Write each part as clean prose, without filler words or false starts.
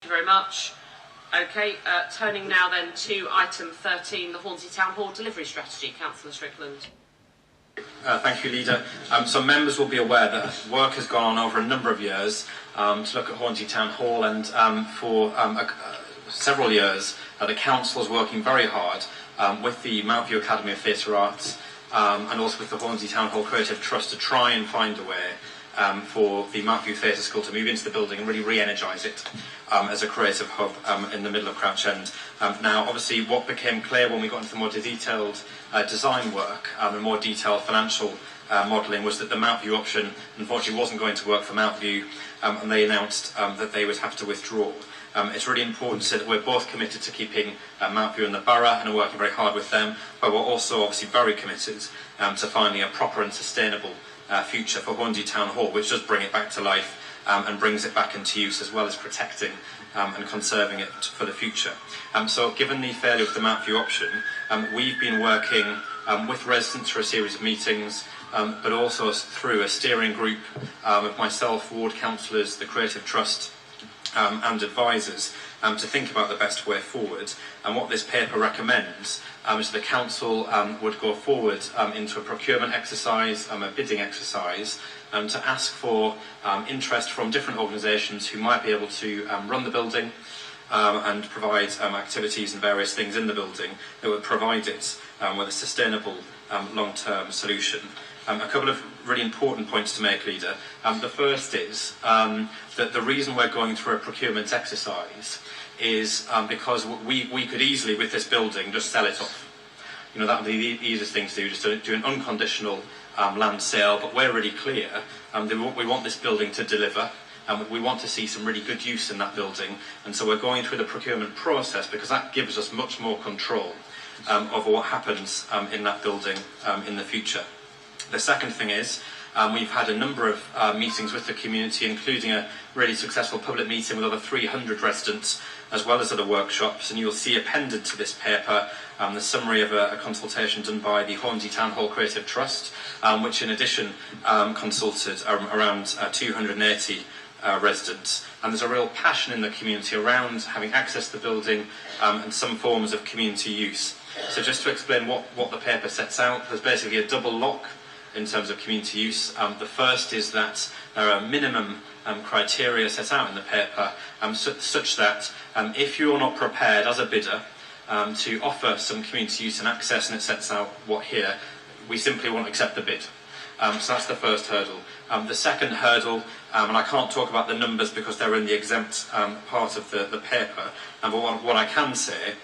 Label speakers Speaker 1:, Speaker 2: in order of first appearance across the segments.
Speaker 1: you very much. Okay, turning now then to item 13, the Hornsey Town Hall delivery strategy. Councillor Strickland.
Speaker 2: Thank you, Leader. So members will be aware that work has gone on over a number of years to look at Hornsey Town Hall, and for several years the Council is working very hard with the Mountview Academy of Theatre Arts and also with the Hornsey Town Hall Creative Trust to try and find a way for the Mountview Theatre School to move into the building and really re-energise it as a creative hub in the middle of Crouch End. Now, obviously, what became clear when we got into the more detailed design work and more detailed financial modelling was that the Mountview option, unfortunately, wasn't going to work for Mountview, and they announced that they would have to withdraw. It's really important to say that we're both committed to keeping Mountview in the borough and are working very hard with them, but we're also obviously very committed to finding a proper and sustainable future for Hornsey Town Hall, which does bring it back to life and brings it back into use, as well as protecting and conserving it for the future. So given the failure of the Mountview option, we've been working with residents through a series of meetings, but also through a steering group of myself, ward councillors, the Creative Trust and advisors to think about the best way forward. And what this paper recommends is the Council would go forward into a procurement exercise, a bidding exercise, to ask for interest from different organisations who might be able to run the building and provide activities and various things in the building that would provide it with a sustainable long-term solution. A couple of really important points to make, Leader. The first is that the reason we're going through a procurement exercise is because we could easily, with this building, just sell it off. You know, that would be the easiest thing to do, just to do an unconditional land sale, but we're really clear that we want this building to deliver, and we want to see some really good use in that building, and so we're going through the procurement process because that gives us much more control over what happens in that building in the future. The second thing is we've had a number of meetings with the community, including a really successful public meeting with over 300 residents, as well as other workshops, and you'll see appended to this paper the summary of a consultation done by the Hornsey Town Hall Creative Trust, which in addition consulted around 280 residents. And there's a real passion in the community around having access to the building and some forms of community use. So just to explain what the paper sets out, there's basically a double lock in terms of community use. The first is that there are minimum criteria set out in the paper such that if you're not prepared as a bidder to offer some community use and access, and it sets out what here, we simply won't accept the bid. So that's the first hurdle. The second hurdle, and I can't talk about the numbers because they're in the exempt part of the paper, but what I can say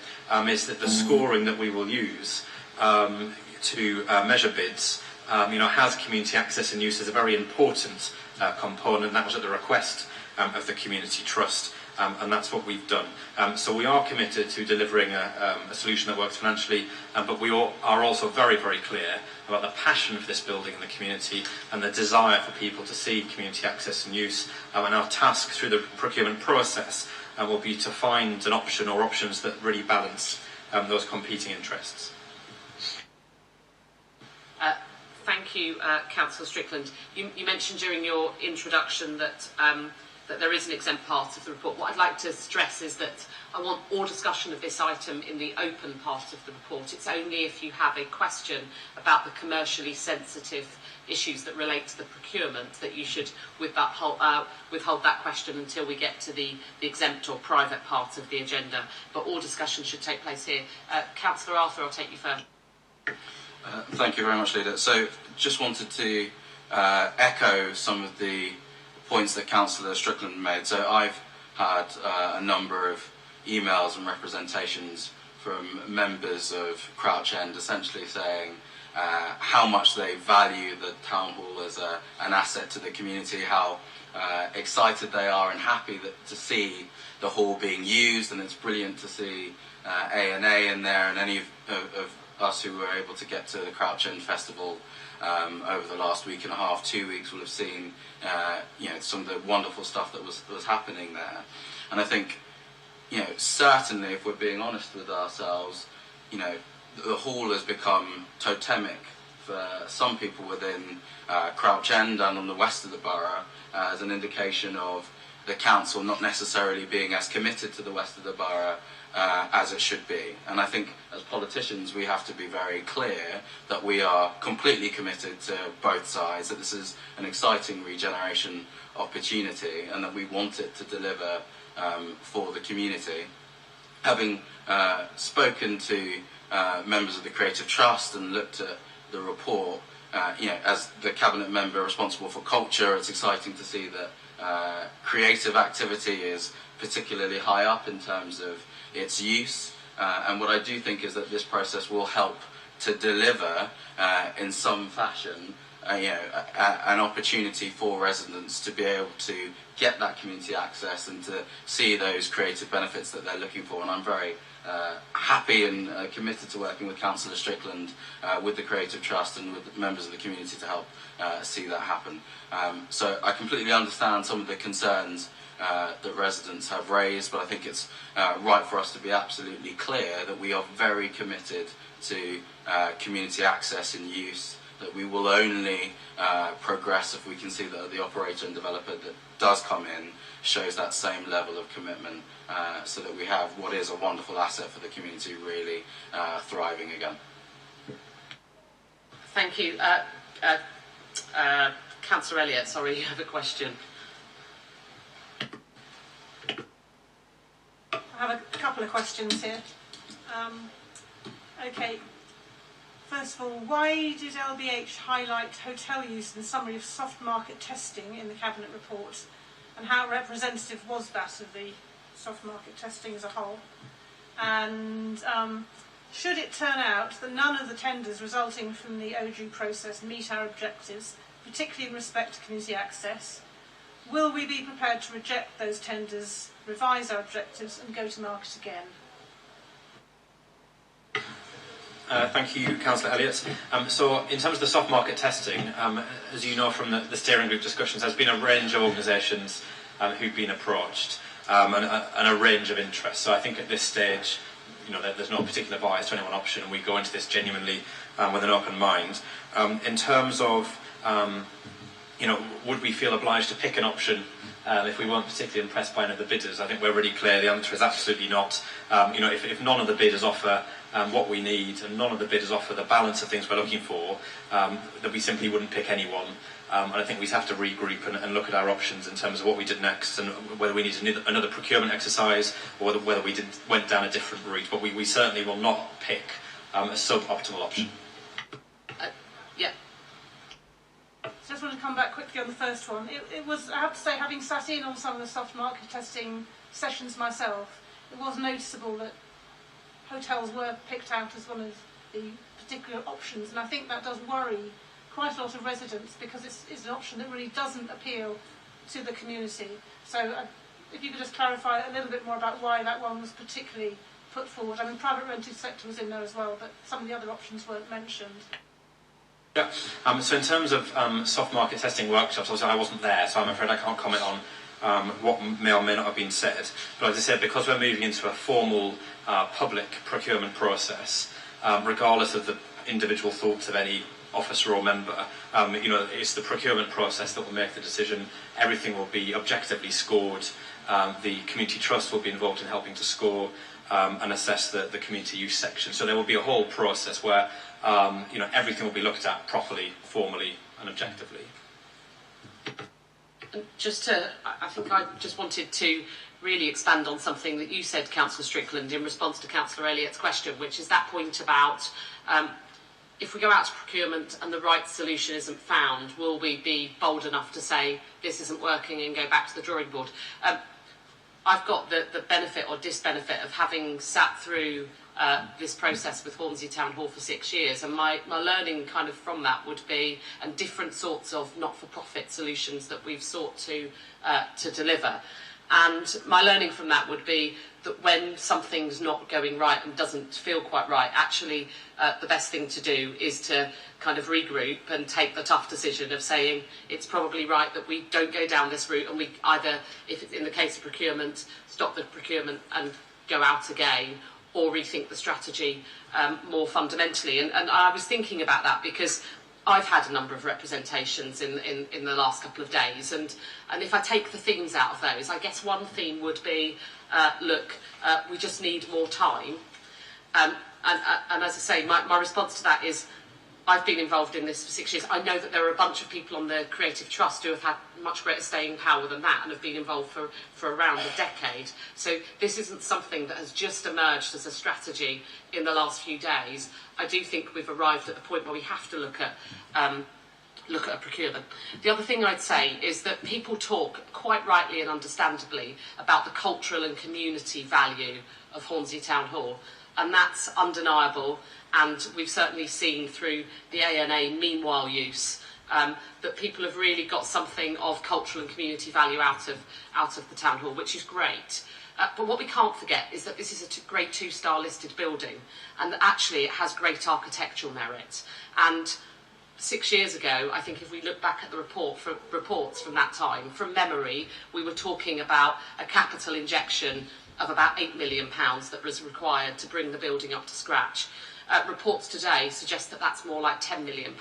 Speaker 2: is that the scoring that we will use to measure bids has community access and use as a very important component. That was at the request of the Community Trust, and that's what we've done. So we are committed to delivering a solution that works financially, but we are also very, very clear about the passion for this building in the community and the desire for people to see community access and use. And our task through the procurement process will be to find an option or options that really balance those competing interests.
Speaker 1: Thank you, Councillor Strickland. You mentioned during your introduction that that there is an exempt part of the report. What I'd like to stress is that I want all discussion of this item in the open part of the report. It's only if you have a question about the commercially sensitive issues that relate to the procurement that you should withhold that question until we get to the exempt or private part of the agenda. But all discussion should take place here. Cllr Arthur, I'll take you first.
Speaker 3: Thank you very much, Leader. So just wanted to echo some of the points that Councillor Strickland made. So I've had a number of emails and representations from members of Crouch End essentially saying how much they value the Town Hall as an asset to the community, how excited they are and happy to see the hall being used, and it's brilliant to see A&A in there, and any of us who were able to get to the Crouch End Festival over the last week and a half, 2 weeks, will have seen some of the wonderful stuff that was happening there. And I think, certainly if we're being honest with ourselves, the hall has become totemic for some people within Crouch End and on the west of the borough as an indication of the council not necessarily being as committed to the west of the borough as it should be. And I think as politicians we have to be very clear that we are completely committed to both sides, that this is an exciting regeneration opportunity and that we want it to deliver for the community. Having spoken to members of the Creative Trust and looked at the report, as the Cabinet member responsible for culture, it's exciting to see that creative activity is particularly high up in terms of its use. And what I do think is that this process will help to deliver in some fashion an opportunity for residents to be able to get that community access and to see those creative benefits that they're looking for. And I'm very happy and committed to working with Councillor Strickland, with the Creative Trust and with members of the community to help see that happen. So I completely understand some of the concerns that residents have raised, but I think it's right for us to be absolutely clear that we are very committed to community access and use, that we will only progress if we can see that the operator and developer that does come in shows that same level of commitment, so that we have what is a wonderful asset for the community really thriving again.
Speaker 1: Thank you. Cllr Elliott, sorry, you have a question.
Speaker 4: I have a couple of questions here. Okay. First of all, why did LBH highlight hotel use in the summary of soft market testing in the Cabinet report, and how representative was that of the soft market testing as a whole? And should it turn out that none of the tenders resulting from the OJEU process meet our objectives, particularly in respect to community access, will we be prepared to reject those tenders, revise our objectives and go to market again?
Speaker 2: Thank you, Councillor Elliott. So in terms of the soft market testing, as you know from the steering group discussions, there's been a range of organisations who've been approached and a range of interests. So I think at this stage, there's no particular bias to any one option, and we go into this genuinely with an open mind. In terms of, would we feel obliged to pick an option if we weren't particularly impressed by any of the bidders? I think we're really clear. The answer is absolutely not. If none of the bidders offer what we need, and none of the bidders offer the balance of things we're looking for, that we simply wouldn't pick anyone. And I think we'd have to regroup and look at our options in terms of what we did next, and whether we need another procurement exercise, or whether we went down a different route. But we certainly will not pick a suboptimal option.
Speaker 1: Yeah.
Speaker 4: Just want to come back quickly on the first one. It was, I have to say, having sat in on some of the soft market testing sessions myself, it was noticeable that hotels were picked out as one of the particular options, and I think that does worry quite a lot of residents, because it's an option that really doesn't appeal to the community. So if you could just clarify a little bit more about why that one was particularly put forward. I mean, private rented sector was in there as well, but some of the other options weren't mentioned.
Speaker 2: Yeah. So in terms of soft market testing workshops, obviously I wasn't there, so I'm afraid I can't comment on what may or may not have been said. But as I said, because we're moving into a formal public procurement process, regardless of the individual thoughts of any officer or member, it's the procurement process that will make the decision. Everything will be objectively scored. The community trust will be involved in helping to score and assess the community use section. So there will be a whole process where everything will be looked at properly, formally and objectively.
Speaker 1: And I think I just wanted to really expand on something that you said, Councillor Strickland, in response to Cllr Elliott's question, which is that point about if we go out to procurement and the right solution isn't found, will we be bold enough to say this isn't working and go back to the drawing board? I've got the benefit or disbenefit of having sat through this process with Hornsey Town Hall for 6 years, and my learning kind of from that would be, and different sorts of not-for-profit solutions that we've sought to deliver. And my learning from that would be that when something's not going right and doesn't feel quite right, actually the best thing to do is to kind of regroup and take the tough decision of saying it's probably right that we don't go down this route, and we either, if it's in the case of procurement, stop the procurement and go out again, or rethink the strategy more fundamentally. And I was thinking about that because I've had a number of representations in the last couple of days, and if I take the themes out of those, I guess one theme would be, look, we just need more time. And as I say, my response to that is, I've been involved in this for 6 years. I know that there are a bunch of people on the Creative Trust who have had much greater staying power than that and have been involved for around a decade. So this isn't something that has just emerged as a strategy in the last few days. I do think we've arrived at the point where we have to look at a procurement. The other thing I'd say is that people talk, quite rightly and understandably, about the cultural and community value of Hornsey Town Hall, and that's undeniable. And we've certainly seen through the ANA meanwhile use that people have really got something of cultural and community value out of the town hall, which is great. But what we can't forget is that this is a Grade 2-star listed building, and that actually it has great architectural merit. And 6 years ago, I think if we look back at the reports from that time, from memory, we were talking about a capital injection of about £8 million that was required to bring the building up to scratch. Reports today suggest that that's more like £10 million.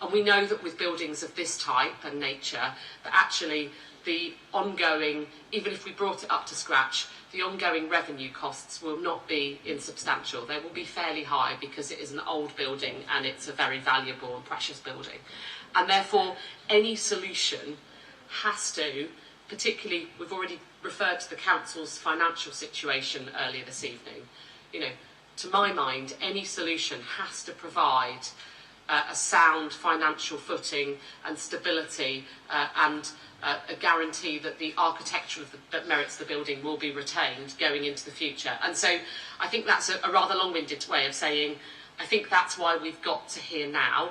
Speaker 1: And we know that with buildings of this type and nature, that actually the ongoing, even if we brought it up to scratch, the ongoing revenue costs will not be insubstantial. They will be fairly high because it is an old building and it's a very valuable and precious building. And therefore, any solution has to, particularly, we've already referred to the council's financial situation earlier this evening, you know, to my mind, any solution has to provide a sound financial footing and stability and a guarantee that the architecture that merits the building will be retained going into the future. And so I think that's a rather long-winded way of saying I think that's why we've got to here now.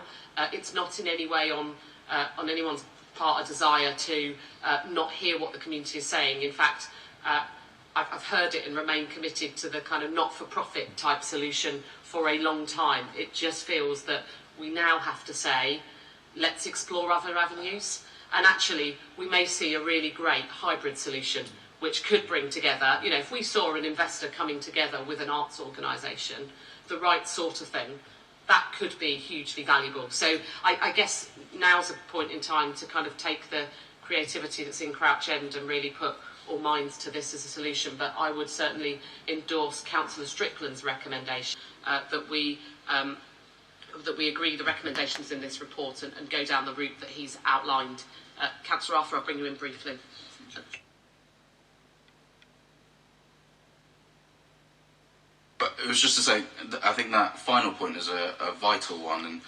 Speaker 1: It's not in any way on anyone's part a desire to not hear what the community is saying. In fact, I've heard it and remain committed to the kind of not-for-profit type solution for a long time. It just feels that we now have to say, let's explore other avenues. And actually, we may see a really great hybrid solution, which could bring together, you know, if we saw an investor coming together with an arts organisation, the right sort of thing, that could be hugely valuable. So I guess now's a point in time to kind of take the creativity that's in Crouch End and really put all minds to this as a solution. But I would certainly endorse Councillor Strickland's recommendation that we agree the recommendations in this report and go down the route that he's outlined. Cllr Arthur, I'll bring you in briefly.
Speaker 3: But it was just to say, I think that final point is a vital one, and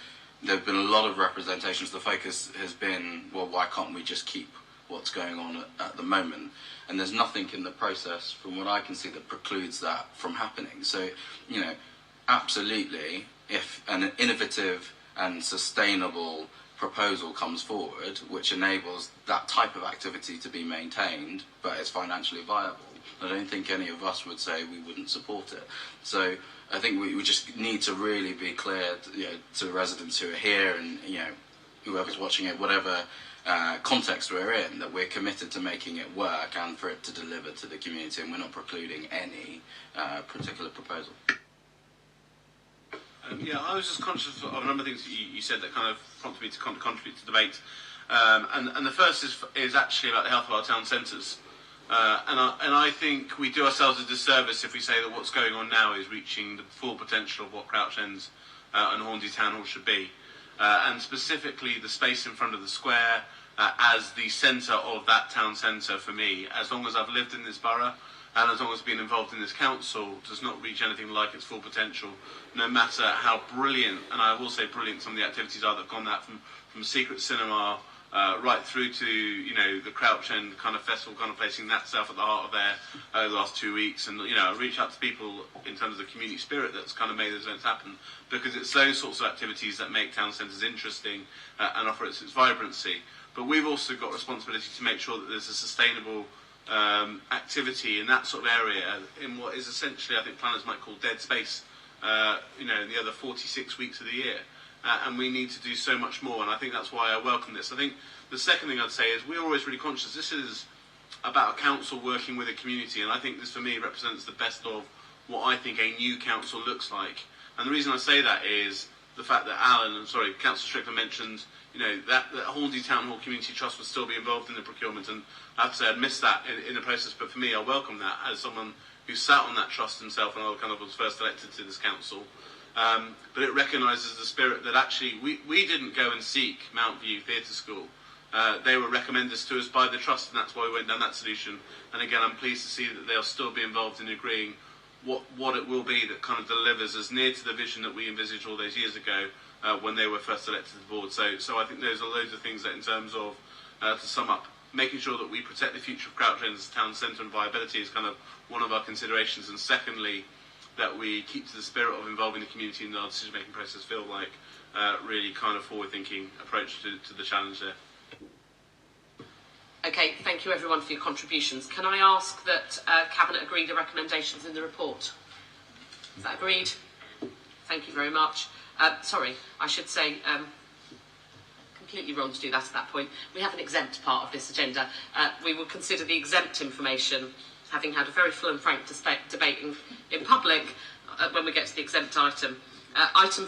Speaker 3: there have been a lot of representations. The focus has been, well, why can't we just keep what's going on at the moment? And there's nothing in the process, from what I can see, that precludes that from happening. So, you know, absolutely, if an innovative and sustainable proposal comes forward which enables that type of activity to be maintained but is financially viable, I don't think any of us would say we wouldn't support it. So I think we just need to really be clear, you know, to residents who are here and, you know, whoever's watching it, whatever context we're in, that we're committed to making it work and for it to deliver to the community, and we're not precluding any particular proposal.
Speaker 5: Yeah, I was just conscious of a number of things that you said that kind of prompted me to contribute to debate. And the first is actually about the health of our town centres. And I think we do ourselves a disservice if we say that what's going on now is reaching the full potential of what Crouch End and Hornsey Town Hall should be. And specifically the space in front of the square as the centre of that town centre for me, as long as I've lived in this borough, and as long as I've been involved in this council, does not reach anything like its full potential, no matter how brilliant, and I will say brilliant, some of the activities are that have gone that from Secret Cinema right through to, you know, the Crouch End kind of festival, kind of placing that self at the heart of there over the last 2 weeks, and, you know, I reach out to people in terms of the community spirit that's kind of made those events happen, because it's those sorts of activities that make town centres interesting and offer its vibrancy. But we've also got responsibility to make sure that there's a sustainable activity in that sort of area in what is essentially, I think planners might call dead space, you know, in the other 46 weeks of the year. And we need to do so much more, and I think that's why I welcome this. I think the second thing I'd say is we're always really conscious this is about a council working with a community, and I think this for me represents the best of what I think a new council looks like. And the reason I say that is the fact that Councillor Strickland mentioned, that Hornsey Town Hall Community Trust would still be involved in the procurement, and I have to say I'd missed that in the process, but for me, I welcome that as someone who sat on that trust himself, and I was first elected to this council. But it recognises the spirit that actually we didn't go and seek Mount View Theatre School. They were recommended to us by the trust, and that's why we went down that solution. And again, I'm pleased to see that they'll still be involved in agreeing what it will be that kind of delivers as near to the vision that we envisaged all those years ago when they were first elected to the board. So I think those are loads of things that, in terms of, to sum up, making sure that we protect the future of Crouch End as a town centre and viability is kind of one of our considerations. And secondly, that we keep to the spirit of involving the community in our decision-making process feel like really kind of forward-thinking approach to the challenge there.
Speaker 1: Okay, thank you everyone for your contributions. Can I ask that Cabinet agree the recommendations in the report? Is that agreed? Thank you very much. Sorry, I should say, completely wrong to do that at that point. We have an exempt part of this agenda. We will consider the exempt information, having had a very full and frank debate in public, when we get to the exempt item. Item